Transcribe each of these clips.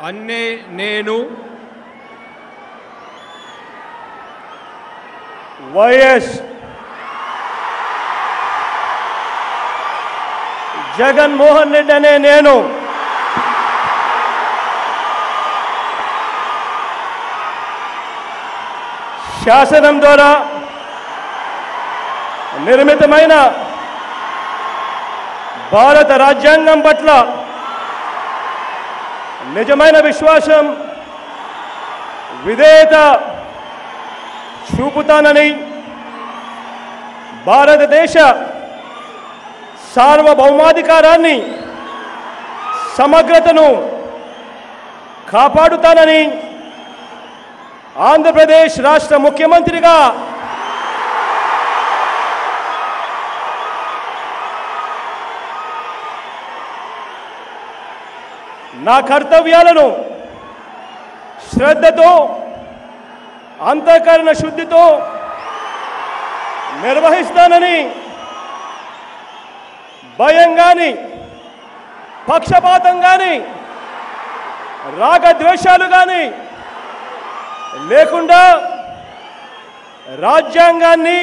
అన్నే నేను వైఎస్ జగన్మోహన్ రెడ్డి అనే నేను శాసనం ద్వారా నిర్మితమైన భారత రాజ్యాంగం పట్ల నిజమైన విశ్వాసం విధేయత చూపుతానని భారతదేశ సార్వభౌమాధికారాన్ని సమగ్రతను కాపాడుతానని ఆంధ్రప్రదేశ్ రాష్ట్ర ముఖ్యమంత్రిగా నా కర్తవ్యాలను శ్రద్ధతో అంతఃకరణ శుద్ధితో నిర్వహిస్తానని భయం కానీ పక్షపాతం కానీ రాగద్వేషాలు కానీ లేకుండా రాజ్యాంగాన్ని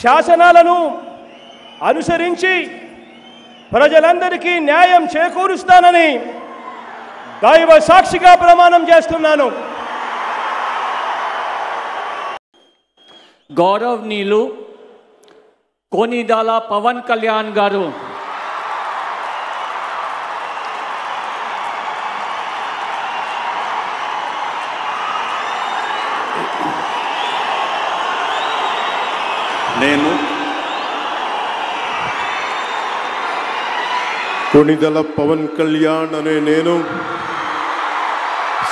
శాసనాలను అనుసరించి ప్రజలందరికీ న్యాయం చేకూరుస్తానని దైవ సాక్షిగా ప్రమాణం చేస్తున్నాను. గౌరవనీయులు కొనిదాల పవన్ కళ్యాణ్ గారు నేను కొనిదల పవన్ కళ్యాణ్ అనే నేను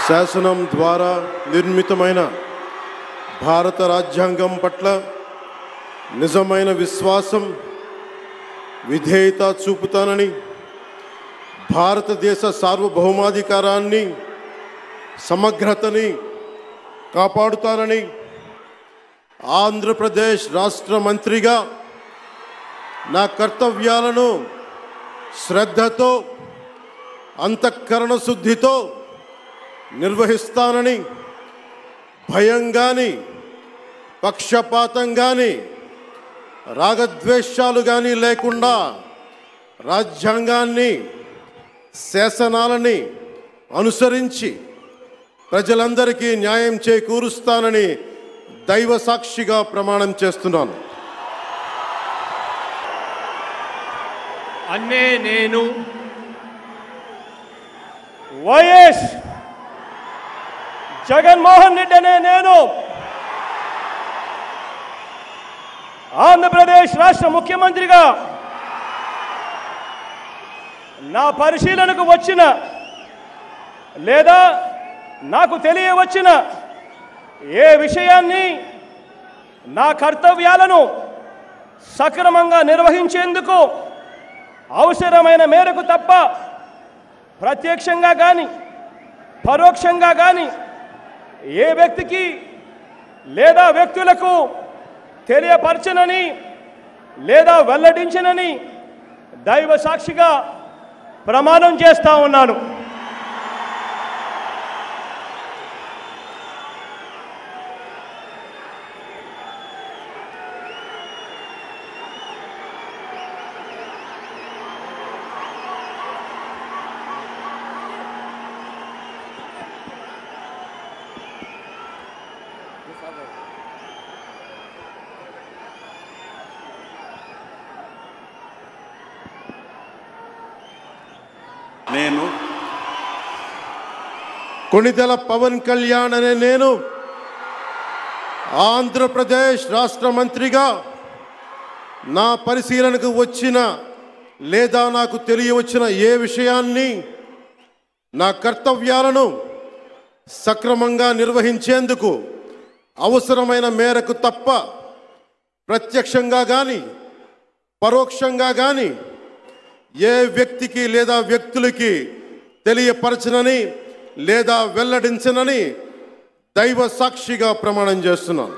శాసనం ద్వారా నిర్మితమైన భారత రాజ్యాంగం పట్ల నిజమైన విశ్వాసం విధేయత చూపుతానని భారతదేశ సార్వభౌమాధికారాన్ని సమగ్రతని కాపాడుతానని ఆంధ్రప్రదేశ్ రాష్ట్ర మంత్రిగా నా కర్తవ్యాలను శ్రద్ధతో అంతఃకరణ శుద్ధితో నిర్వహిస్తానని భయం కానీ పక్షపాతం కానీ రాగద్వేషాలు కానీ లేకుండా రాజ్యాంగాన్ని శాసనాలని అనుసరించి ప్రజలందరికీ న్యాయం చేకూరుస్తానని దైవ సాక్షిగా ప్రమాణం చేస్తున్నాను. అన్నే నేను వైఎస్ జగన్మోహన్ రెడ్డి అనే నేను ఆంధ్రప్రదేశ్ రాష్ట్ర ముఖ్యమంత్రిగా నా పరిశీలనకు వచ్చిన లేదా నాకు తెలియవచ్చిన ఏ విషయాన్ని నా కర్తవ్యాలను సక్రమంగా నిర్వహించేందుకు అవసరమైన మేరకు తప్ప ప్రత్యక్షంగా కానీ పరోక్షంగా కానీ ఏ వ్యక్తికి లేదా వ్యక్తులకు తెలియపరచనని లేదా వెల్లడించనని దైవ సాక్షిగా ప్రమాణం చేస్తా ఉన్నాను. నేను కొనిదెల పవన్ కళ్యాణ్ అనే నేను ఆంధ్రప్రదేశ్ రాష్ట్ర మంత్రిగా నా పరిశీలనకు వచ్చిన లేదా నాకు తెలియవచ్చిన ఏ విషయాన్ని నా కర్తవ్యాలను సక్రమంగా నిర్వహించేందుకు అవసరమైన మేరకు తప్ప ప్రత్యక్షంగా కానీ పరోక్షంగా కానీ ఏ వ్యక్తికి లేదా వ్యక్తులకి తెలియపరచనని లేదా వెల్లడించనని దైవ సాక్షిగా ప్రమాణం చేస్తున్నాను.